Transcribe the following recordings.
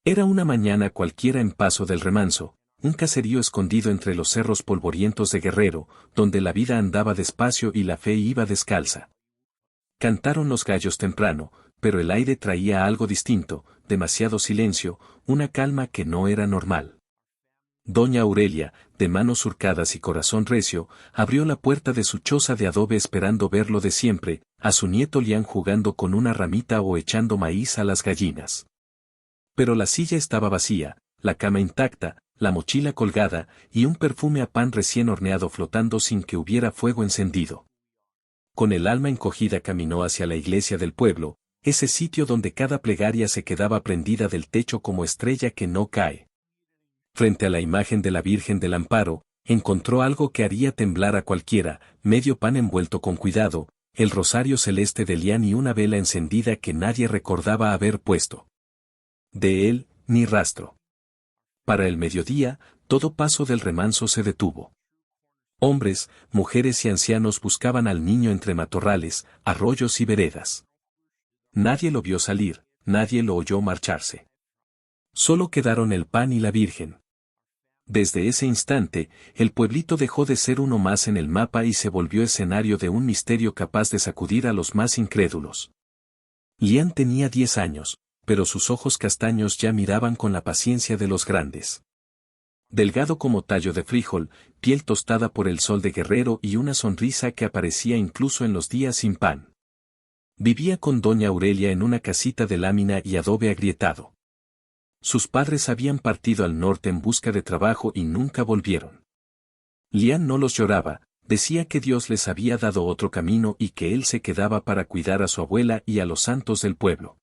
Era una mañana cualquiera en Paso del Remanso, un caserío escondido entre los cerros polvorientos de Guerrero, donde la vida andaba despacio y la fe iba descalza. Cantaron los gallos temprano, pero el aire traía algo distinto, demasiado silencio, una calma que no era normal. Doña Aurelia, de manos surcadas y corazón recio, abrió la puerta de su choza de adobe esperando ver lo de siempre, a su nieto Lian jugando con una ramita o echando maíz a las gallinas. Pero la silla estaba vacía, la cama intacta, la mochila colgada, y un perfume a pan recién horneado flotando sin que hubiera fuego encendido. Con el alma encogida caminó hacia la iglesia del pueblo, ese sitio donde cada plegaria se quedaba prendida del techo como estrella que no cae. Frente a la imagen de la Virgen del Amparo, encontró algo que haría temblar a cualquiera, medio pan envuelto con cuidado, el rosario celeste de Lian y una vela encendida que nadie recordaba haber puesto. De él, ni rastro. Para el mediodía, todo Paso del Remanso se detuvo. Hombres, mujeres y ancianos buscaban al niño entre matorrales, arroyos y veredas. Nadie lo vio salir, nadie lo oyó marcharse. Solo quedaron el pan y la Virgen. Desde ese instante, el pueblito dejó de ser uno más en el mapa y se volvió escenario de un misterio capaz de sacudir a los más incrédulos. Lian tenía 10 años, pero sus ojos castaños ya miraban con la paciencia de los grandes. Delgado como tallo de frijol, piel tostada por el sol de Guerrero y una sonrisa que aparecía incluso en los días sin pan. Vivía con doña Aurelia en una casita de lámina y adobe agrietado. Sus padres habían partido al norte en busca de trabajo y nunca volvieron. Lian no los lloraba, decía que Dios les había dado otro camino y que él se quedaba para cuidar a su abuela y a los santos del pueblo.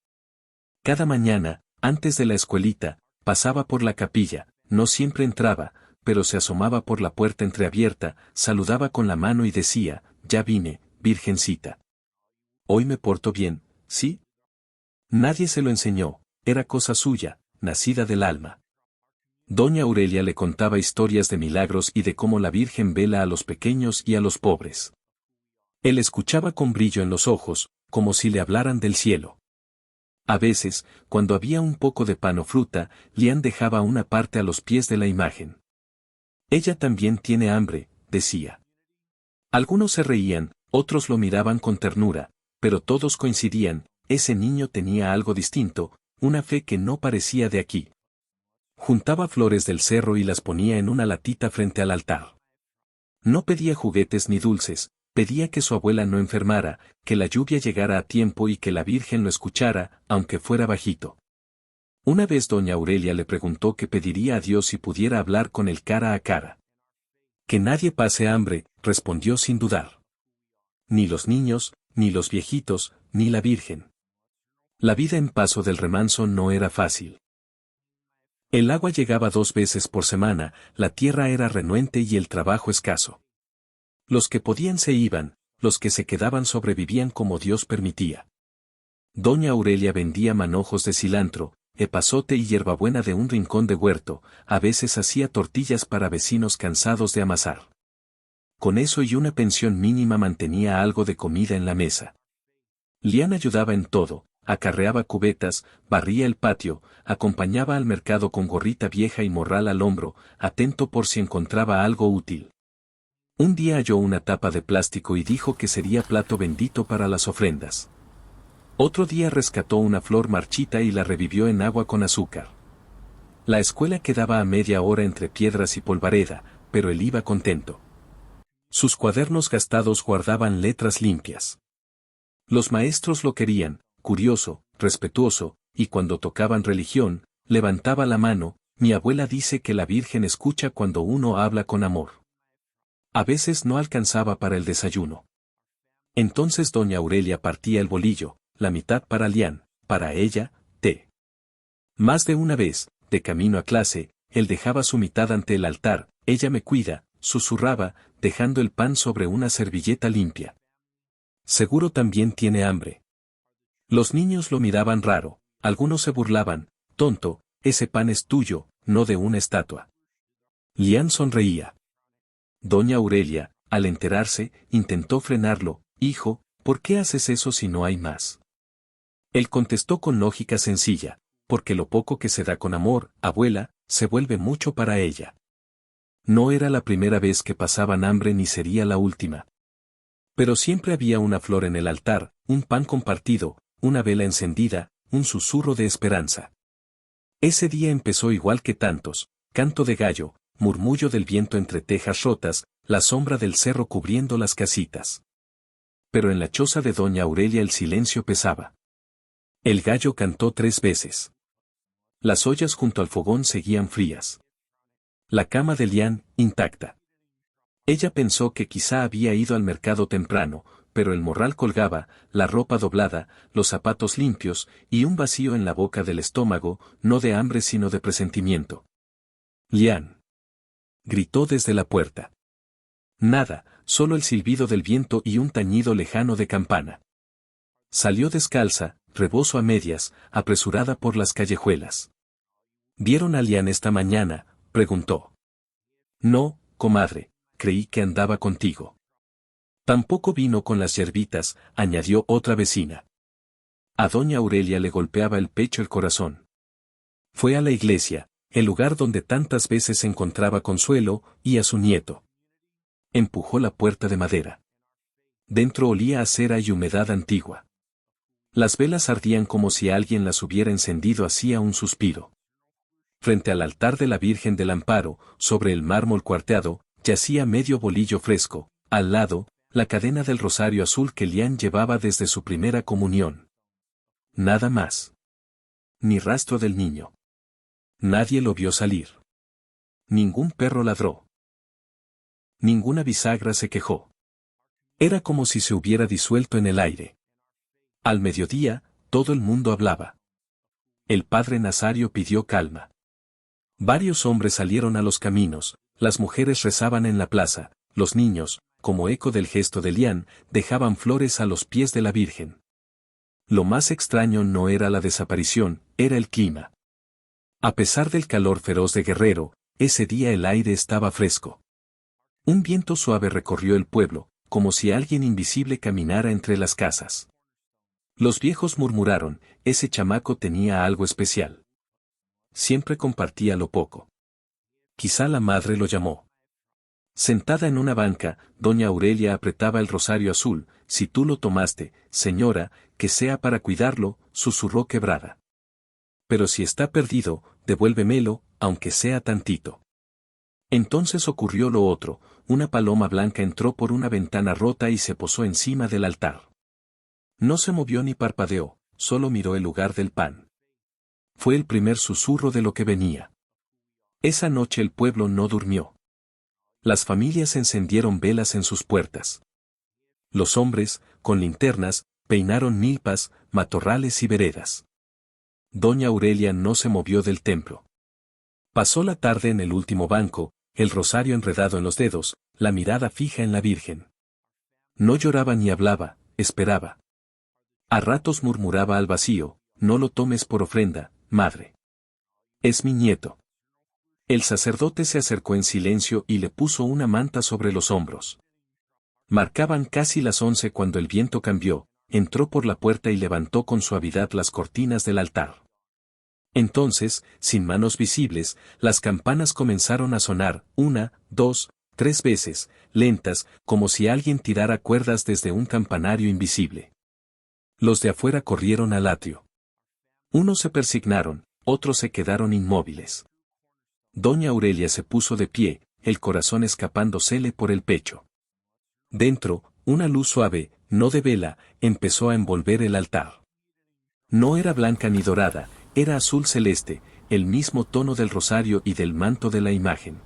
Cada mañana, antes de la escuelita, pasaba por la capilla, no siempre entraba, pero se asomaba por la puerta entreabierta, saludaba con la mano y decía, «Ya vine, Virgencita. Hoy me porto bien, ¿sí?» Nadie se lo enseñó, era cosa suya, nacida del alma. Doña Aurelia le contaba historias de milagros y de cómo la Virgen vela a los pequeños y a los pobres. Él escuchaba con brillo en los ojos, como si le hablaran del cielo. A veces, cuando había un poco de pan o fruta, Lian dejaba una parte a los pies de la imagen. «Ella también tiene hambre», decía. Algunos se reían, otros lo miraban con ternura, pero todos coincidían, ese niño tenía algo distinto, una fe que no parecía de aquí. Juntaba flores del cerro y las ponía en una latita frente al altar. No pedía juguetes ni dulces, pedía que su abuela no enfermara, que la lluvia llegara a tiempo y que la Virgen lo escuchara, aunque fuera bajito. Una vez doña Aurelia le preguntó qué pediría a Dios si pudiera hablar con él cara a cara. «Que nadie pase hambre», respondió sin dudar. Ni los niños, ni los viejitos, ni la Virgen. La vida en Paso del Remanso no era fácil. El agua llegaba 2 veces por semana, la tierra era renuente y el trabajo escaso. Los que podían se iban, los que se quedaban sobrevivían como Dios permitía. Doña Aurelia vendía manojos de cilantro, epazote y hierbabuena de un rincón de huerto, a veces hacía tortillas para vecinos cansados de amasar. Con eso y una pensión mínima mantenía algo de comida en la mesa. Lian ayudaba en todo, acarreaba cubetas, barría el patio, acompañaba al mercado con gorrita vieja y morral al hombro, atento por si encontraba algo útil. Un día halló una tapa de plástico y dijo que sería plato bendito para las ofrendas. Otro día rescató una flor marchita y la revivió en agua con azúcar. La escuela quedaba a media hora entre Piedras y Polvareda, pero él iba contento. Sus cuadernos gastados guardaban letras limpias. Los maestros lo querían, curioso, respetuoso, y cuando tocaban religión, levantaba la mano. «Mi abuela dice que la Virgen escucha cuando uno habla con amor». A veces no alcanzaba para el desayuno. Entonces doña Aurelia partía el bolillo, la mitad para Lian, para ella, té. Más de una vez, de camino a clase, él dejaba su mitad ante el altar, «Ella me cuida», susurraba, dejando el pan sobre una servilleta limpia. «Seguro también tiene hambre». Los niños lo miraban raro, algunos se burlaban, «Tonto, ese pan es tuyo, no de una estatua». Lian sonreía. Doña Aurelia, al enterarse, intentó frenarlo. «Hijo, ¿por qué haces eso si no hay más?». Él contestó con lógica sencilla, porque lo poco que se da con amor, abuela, se vuelve mucho para ella. No era la primera vez que pasaban hambre ni sería la última. Pero siempre había una flor en el altar, un pan compartido, una vela encendida, un susurro de esperanza. Ese día empezó igual que tantos, canto de gallo, murmullo del viento entre tejas rotas, la sombra del cerro cubriendo las casitas. Pero en la choza de doña Aurelia el silencio pesaba. El gallo cantó 3 veces. Las ollas junto al fogón seguían frías. La cama de Lian, intacta. Ella pensó que quizá había ido al mercado temprano, pero el morral colgaba, la ropa doblada, los zapatos limpios, y un vacío en la boca del estómago, no de hambre sino de presentimiento. Lian. Gritó desde la puerta. Nada, solo el silbido del viento y un tañido lejano de campana. Salió descalza, rebozo a medias, apresurada por las callejuelas. ¿Vieron a Lian esta mañana?, preguntó. No, comadre, creí que andaba contigo. Tampoco vino con las yerbitas, añadió otra vecina. A doña Aurelia le golpeaba el pecho el corazón. Fue a la iglesia, el lugar donde tantas veces encontraba consuelo, y a su nieto. Empujó la puerta de madera. Dentro olía a cera y humedad antigua. Las velas ardían como si alguien las hubiera encendido hacía un suspiro. Frente al altar de la Virgen del Amparo, sobre el mármol cuarteado, yacía medio bolillo fresco, al lado, la cadena del rosario azul que Lian llevaba desde su primera comunión. Nada más. Ni rastro del niño. Nadie lo vio salir. Ningún perro ladró. Ninguna bisagra se quejó. Era como si se hubiera disuelto en el aire. Al mediodía, todo el mundo hablaba. El padre Nazario pidió calma. Varios hombres salieron a los caminos, las mujeres rezaban en la plaza, los niños, como eco del gesto de Lian, dejaban flores a los pies de la Virgen. Lo más extraño no era la desaparición, era el clima. A pesar del calor feroz de Guerrero, ese día el aire estaba fresco. Un viento suave recorrió el pueblo, como si alguien invisible caminara entre las casas. Los viejos murmuraron, ese chamaco tenía algo especial. Siempre compartía lo poco. Quizá la madre lo llamó. Sentada en una banca, doña Aurelia apretaba el rosario azul. Si tú lo tomaste, señora, que sea para cuidarlo, susurró quebrada. Pero si está perdido, devuélvemelo, aunque sea tantito. Entonces ocurrió lo otro, una paloma blanca entró por una ventana rota y se posó encima del altar. No se movió ni parpadeó, solo miró el lugar del pan. Fue el primer susurro de lo que venía. Esa noche el pueblo no durmió. Las familias encendieron velas en sus puertas. Los hombres, con linternas, peinaron milpas, matorrales y veredas. Doña Aurelia no se movió del templo. Pasó la tarde en el último banco, el rosario enredado en los dedos, la mirada fija en la Virgen. No lloraba ni hablaba, esperaba. A ratos murmuraba al vacío, no lo tomes por ofrenda, madre. Es mi nieto. El sacerdote se acercó en silencio y le puso una manta sobre los hombros. Marcaban casi las 11 cuando el viento cambió, entró por la puerta y levantó con suavidad las cortinas del altar. Entonces, sin manos visibles, las campanas comenzaron a sonar, 1, 2, 3 veces, lentas, como si alguien tirara cuerdas desde un campanario invisible. Los de afuera corrieron al atrio. Unos se persignaron, otros se quedaron inmóviles. Doña Aurelia se puso de pie, el corazón escapándosele por el pecho. Dentro, una luz suave, no de vela, empezó a envolver el altar. No era blanca ni dorada, era azul celeste, el mismo tono del rosario y del manto de la imagen.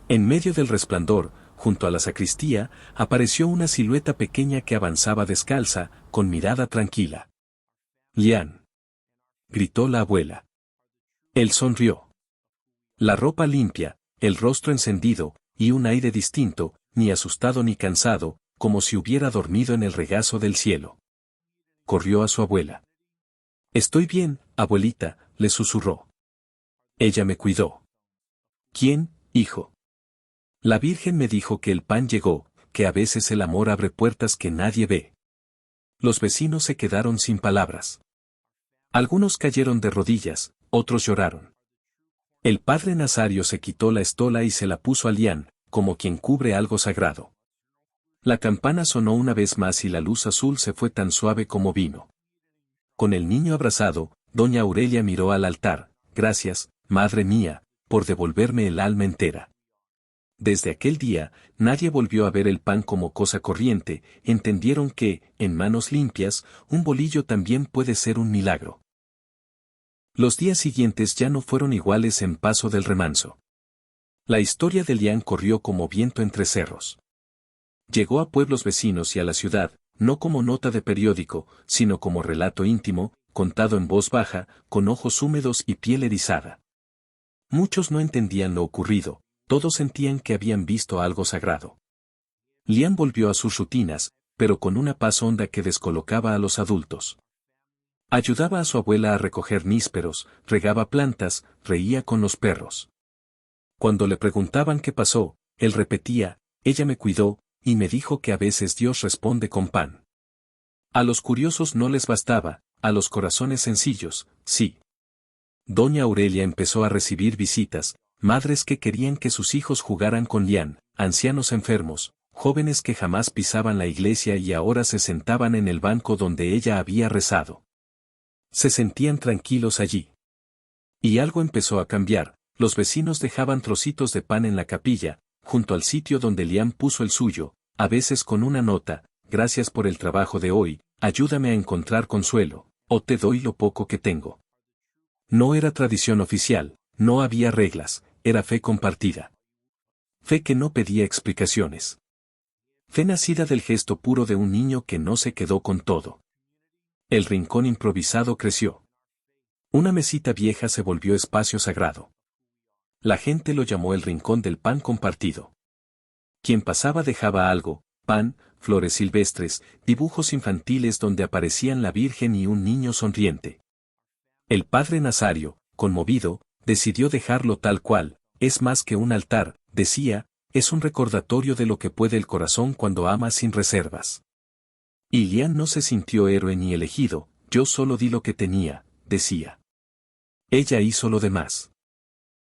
En medio del resplandor, junto a la sacristía, apareció una silueta pequeña que avanzaba descalza, con mirada tranquila. «Lian», gritó la abuela. Él sonrió. La ropa limpia, el rostro encendido, y un aire distinto, ni asustado ni cansado, como si hubiera dormido en el regazo del cielo. Corrió a su abuela. «Estoy bien, abuelita», le susurró. «Ella me cuidó». «¿Quién, hijo?» «La Virgen me dijo que el pan llegó, que a veces el amor abre puertas que nadie ve». Los vecinos se quedaron sin palabras. Algunos cayeron de rodillas, otros lloraron. El padre Nazario se quitó la estola y se la puso a Lian, como quien cubre algo sagrado. La campana sonó una vez más y la luz azul se fue tan suave como vino. Con el niño abrazado, doña Aurelia miró al altar. Gracias, madre mía, por devolverme el alma entera. Desde aquel día, nadie volvió a ver el pan como cosa corriente, entendieron que, en manos limpias, un bolillo también puede ser un milagro. Los días siguientes ya no fueron iguales en Paso del Remanso. La historia de Lian corrió como viento entre cerros. Llegó a pueblos vecinos y a la ciudad, no como nota de periódico, sino como relato íntimo, contado en voz baja, con ojos húmedos y piel erizada. Muchos no entendían lo ocurrido, todos sentían que habían visto algo sagrado. Lian volvió a sus rutinas, pero con una paz honda que descolocaba a los adultos. Ayudaba a su abuela a recoger nísperos, regaba plantas, reía con los perros. Cuando le preguntaban qué pasó, él repetía, ella me cuidó, y me dijo que a veces Dios responde con pan. A los curiosos no les bastaba, a los corazones sencillos, sí. Doña Aurelia empezó a recibir visitas, madres que querían que sus hijos jugaran con Lian, ancianos enfermos, jóvenes que jamás pisaban la iglesia y ahora se sentaban en el banco donde ella había rezado. Se sentían tranquilos allí. Y algo empezó a cambiar, los vecinos dejaban trocitos de pan en la capilla, junto al sitio donde Lian puso el suyo, a veces con una nota, gracias por el trabajo de hoy, ayúdame a encontrar consuelo, o te doy lo poco que tengo. No era tradición oficial, no había reglas, era fe compartida. Fe que no pedía explicaciones. Fe nacida del gesto puro de un niño que no se quedó con todo. El rincón improvisado creció. Una mesita vieja se volvió espacio sagrado. La gente lo llamó el rincón del pan compartido. Quien pasaba dejaba algo, pan, flores silvestres, dibujos infantiles donde aparecían la Virgen y un niño sonriente. El padre Nazario, conmovido, decidió dejarlo tal cual, es más que un altar, decía, es un recordatorio de lo que puede el corazón cuando ama sin reservas. Y Lian no se sintió héroe ni elegido, yo solo di lo que tenía, decía. Ella hizo lo demás.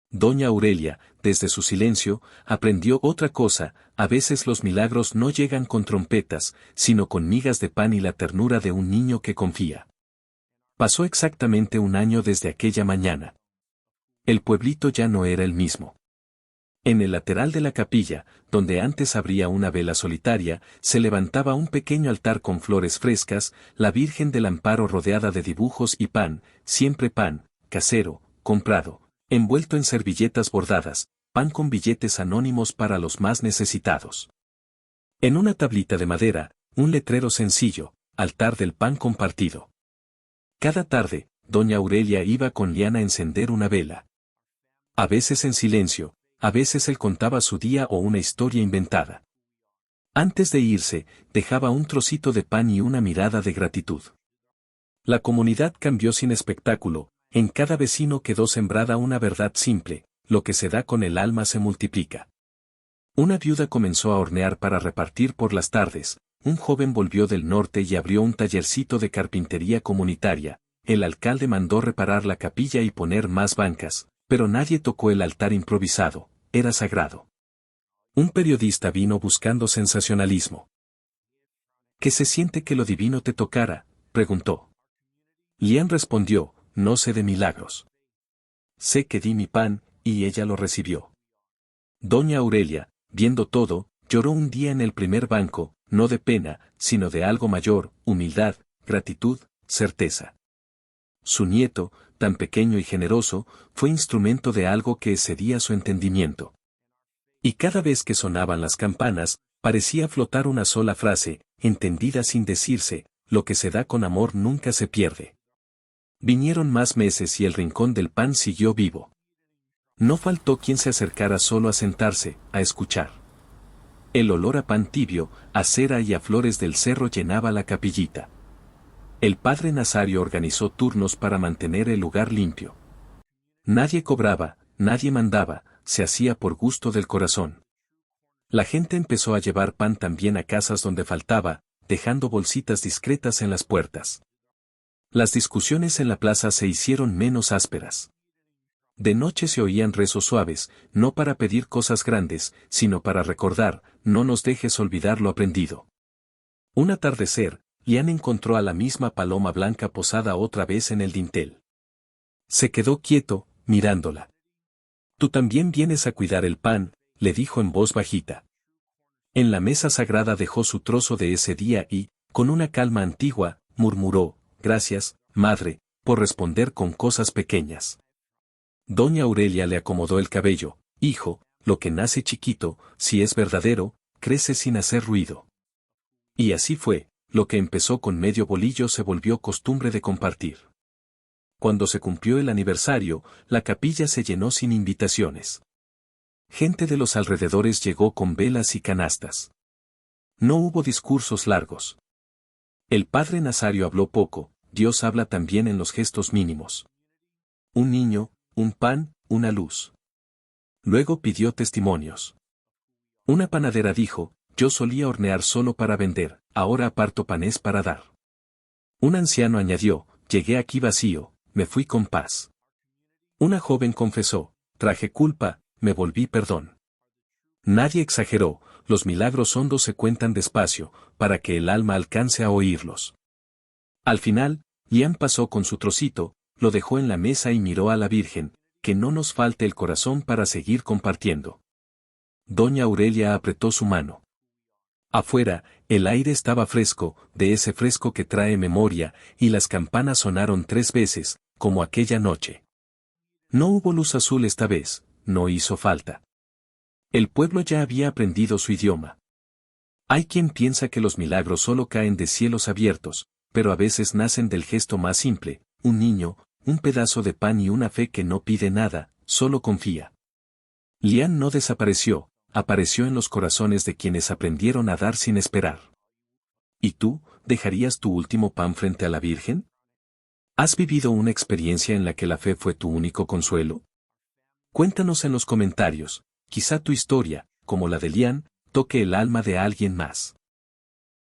Doña Aurelia, desde su silencio, aprendió otra cosa, a veces los milagros no llegan con trompetas, sino con migas de pan y la ternura de un niño que confía. Pasó exactamente un año desde aquella mañana. El pueblito ya no era el mismo. En el lateral de la capilla, donde antes habría una vela solitaria, se levantaba un pequeño altar con flores frescas, la Virgen del Amparo rodeada de dibujos y pan, siempre pan, casero, comprado, envuelto en servilletas bordadas, pan con billetes anónimos para los más necesitados. En una tablita de madera, un letrero sencillo, altar del pan compartido. Cada tarde, doña Aurelia iba con Lian a encender una vela. A veces en silencio, a veces él contaba su día o una historia inventada. Antes de irse, dejaba un trocito de pan y una mirada de gratitud. La comunidad cambió sin espectáculo, en cada vecino quedó sembrada una verdad simple, lo que se da con el alma se multiplica. Una viuda comenzó a hornear para repartir por las tardes, un joven volvió del norte y abrió un tallercito de carpintería comunitaria, el alcalde mandó reparar la capilla y poner más bancas, pero nadie tocó el altar improvisado, era sagrado. Un periodista vino buscando sensacionalismo. ¿Qué se siente que lo divino te tocara?, preguntó. Lian respondió, no sé de milagros. Sé que di mi pan, y ella lo recibió. Doña Aurelia, viendo todo, lloró un día en el primer banco, no de pena, sino de algo mayor, humildad, gratitud, certeza. Su nieto, tan pequeño y generoso, fue instrumento de algo que excedía su entendimiento. Y cada vez que sonaban las campanas, parecía flotar una sola frase, entendida sin decirse, lo que se da con amor nunca se pierde. Vinieron más meses y el rincón del pan siguió vivo. No faltó quien se acercara solo a sentarse, a escuchar. El olor a pan tibio, a cera y a flores del cerro llenaba la capillita. El padre Nazario organizó turnos para mantener el lugar limpio. Nadie cobraba, nadie mandaba, se hacía por gusto del corazón. La gente empezó a llevar pan también a casas donde faltaba, dejando bolsitas discretas en las puertas. Las discusiones en la plaza se hicieron menos ásperas. De noche se oían rezos suaves, no para pedir cosas grandes, sino para recordar, no nos dejes olvidar lo aprendido. Un atardecer, Lian encontró a la misma paloma blanca posada otra vez en el dintel. Se quedó quieto, mirándola. Tú también vienes a cuidar el pan, le dijo en voz bajita. En la mesa sagrada dejó su trozo de ese día y, con una calma antigua, murmuró, gracias, madre, por responder con cosas pequeñas. Doña Aurelia le acomodó el cabello, hijo, lo que nace chiquito, si es verdadero, crece sin hacer ruido. Y así fue, lo que empezó con medio bolillo se volvió costumbre de compartir. Cuando se cumplió el aniversario, la capilla se llenó sin invitaciones. Gente de los alrededores llegó con velas y canastas. No hubo discursos largos. El padre Nazario habló poco, Dios habla también en los gestos mínimos. Un niño, un pan, una luz. Luego pidió testimonios. Una panadera dijo, yo solía hornear solo para vender, ahora aparto panés para dar. Un anciano añadió, llegué aquí vacío, me fui con paz. Una joven confesó, traje culpa, me volví perdón. Nadie exageró, los milagros hondos se cuentan despacio, para que el alma alcance a oírlos. Al final, Lian pasó con su trocito, lo dejó en la mesa y miró a la Virgen, que no nos falte el corazón para seguir compartiendo. Doña Aurelia apretó su mano. Afuera, el aire estaba fresco, de ese fresco que trae memoria, y las campanas sonaron 3 veces, como aquella noche. No hubo luz azul esta vez, no hizo falta. El pueblo ya había aprendido su idioma. Hay quien piensa que los milagros solo caen de cielos abiertos, pero a veces nacen del gesto más simple, un niño, un pedazo de pan y una fe que no pide nada, solo confía. Lian no desapareció, apareció en los corazones de quienes aprendieron a dar sin esperar. ¿Y tú, dejarías tu último pan frente a la Virgen? ¿Has vivido una experiencia en la que la fe fue tu único consuelo? Cuéntanos en los comentarios, quizá tu historia, como la de Lian, toque el alma de alguien más.